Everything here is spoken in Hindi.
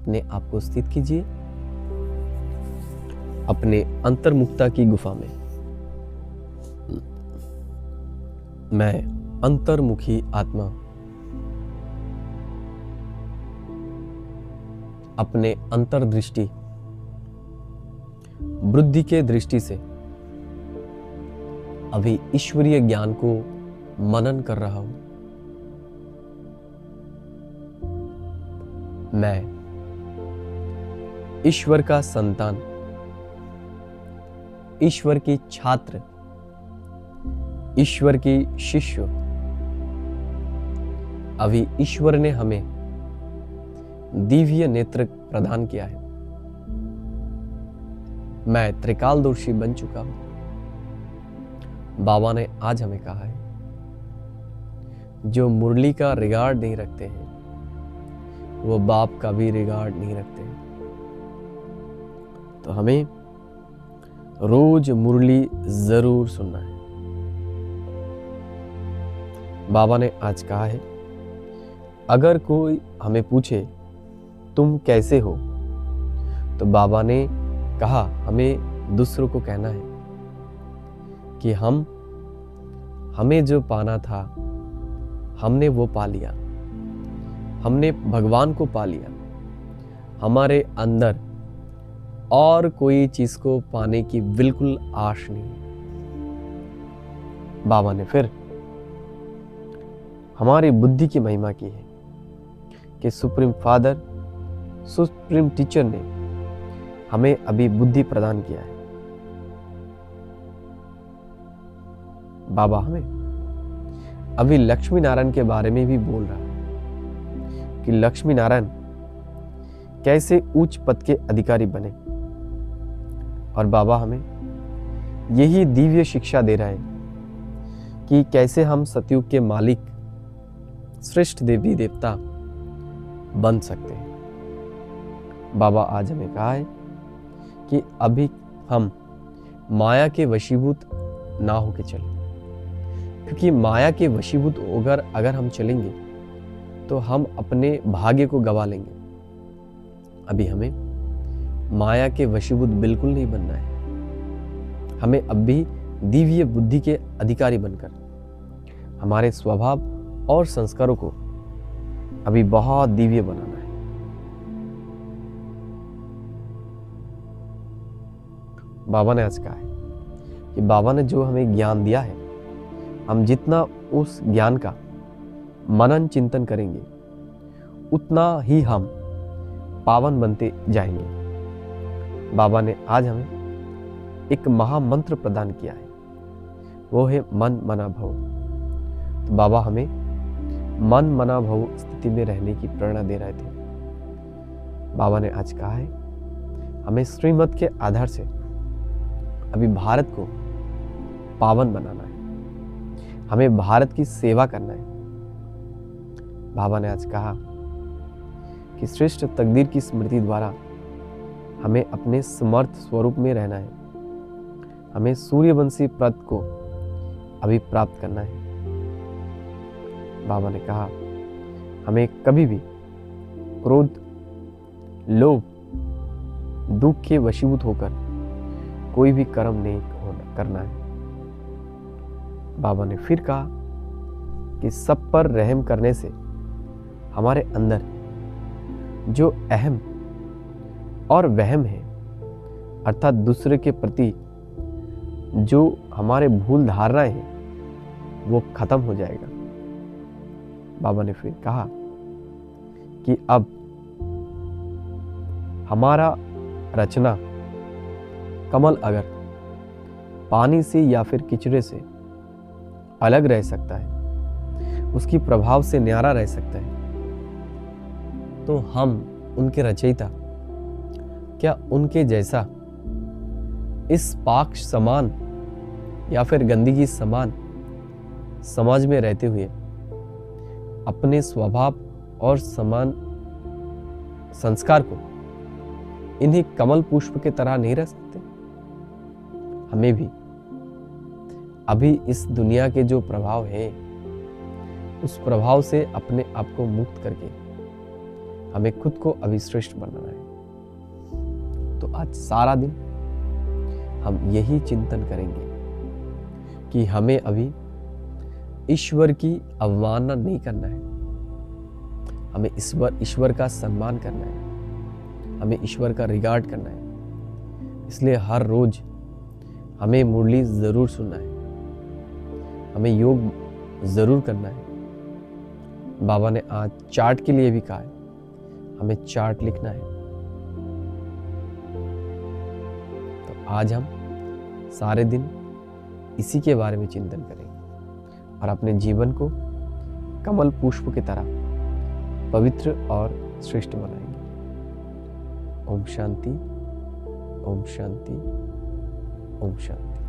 अपने आप को स्थित कीजिए अपने अंतर्मुखता की गुफा में। मैं अंतर्मुखी आत्मा अपने अंतर्दृष्टि बुद्धि के दृष्टि से अभी ईश्वरीय ज्ञान को मनन कर रहा हूं। मैं ईश्वर का संतान, ईश्वर की छात्र, ईश्वर की शिष्य। अभी ईश्वर ने हमें दिव्य नेत्र प्रदान किया है। मैं त्रिकालदर्शी बन चुका हूं। बाबा ने आज हमें कहा है, जो मुरली का रिगार्ड नहीं रखते हैं वो बाप का भी रिगार्ड नहीं रखते हैं। तो हमें रोज मुरली जरूर सुनना है। बाबा ने आज कहा है, अगर कोई हमें पूछे तुम कैसे हो, तो बाबा ने कहा हमें दूसरों को कहना है कि हमें जो पाना था हमने वो पा लिया। हमने भगवान को पा लिया। हमारे अंदर और कोई चीज को पाने की बिल्कुल आश नहीं है। बाबा ने फिर हमारी बुद्धि की महिमा की है कि सुप्रीम फादर, सुप्रीम टीचर ने हमें अभी बुद्धि प्रदान किया है। बाबा हमें अभी लक्ष्मी नारायण के बारे में भी बोल रहा है कि लक्ष्मी नारायण कैसे उच्च पद के अधिकारी बने। और बाबा हमें यही दिव्य शिक्षा दे रहा है कि कैसे हम सतयुग के मालिक, श्रेष्ठ देवी देवता बन सकते हैं। बाबा आज हमें कहा है कि अभी हम माया के वशीभूत ना होके चलें, क्योंकि माया के वशीभूत अगर हम चलेंगे तो हम अपने भाग्य को गवा लेंगे। अभी हमें माया के वशीभूत बिल्कुल नहीं बनना है। हमें अब भी दिव्य बुद्धि के अधिकारी बनकर हमारे स्वभाव और संस्कारों को अभी बहुत दिव्य बनाना है। बाबा ने आज कहा है कि बाबा ने जो हमें ज्ञान दिया है, हम जितना उस ज्ञान का मनन चिंतन करेंगे उतना ही हम पावन बनते जाएंगे। बाबा ने आज हमें एक महामंत्र प्रदान किया है, वो है मन मना भव। तो बाबा हमें मन मना भव स्थिति में रहने की प्रेरणा दे रहे थे। बाबा ने आज कहा है, हमें श्रीमत के आधार से अभी भारत को पावन बनाना है। हमें भारत की सेवा करना है। बाबा ने आज कहा कि श्रेष्ठ तकदीर की स्मृति द्वारा हमें अपने समर्थ स्वरूप में रहना है। हमें सूर्यवंशी पद को अभी प्राप्त करना है। बाबा ने कहा हमें कभी भी क्रोध, लोभ, दुख के वशीभूत होकर कोई भी कर्म नहीं करना है। बाबा ने फिर कहा कि सब पर रहम करने से हमारे अंदर जो अहम और वहम है, अर्थात दूसरे के प्रति जो हमारे भूल धारणाएं हैं, वो खत्म हो जाएगा। बाबा ने फिर कहा कि अब हमारा रचना कमल अगर पानी से या फिर कीचड़े से अलग रह सकता है, उसकी प्रभाव से न्यारा रह सकता है, तो हम उनके रचयिता क्या उनके जैसा इस पाक समान या फिर गंदगी समान समाज में रहते हुए अपने स्वभाव और समान संस्कार को इन्हीं कमल पुष्प के तरह नहीं रह सकते? हमें भी अभी इस दुनिया के जो प्रभाव है, उस प्रभाव से अपने आप को मुक्त करके हमें खुद को अभी श्रेष्ठ बनाना है। तो आज सारा दिन हम यही चिंतन करेंगे कि हमें अभी ईश्वर की अवमानना नहीं करना है, हमें ईश्वर का सम्मान करना है, हमें ईश्वर का रिगार्ड करना है। इसलिए हर रोज हमें मुरली जरूर सुनना है, हमें योग जरूर करना है। बाबा ने आज चार्ट के लिए भी कहा है, हमें चार्ट लिखना है। तो आज हम सारे दिन इसी के बारे में चिंतन करेंगे और अपने जीवन को कमल पुष्प की तरह पवित्र और श्रेष्ठ बनाएंगे। ओम शांति, ओम शांति, ओम शांति।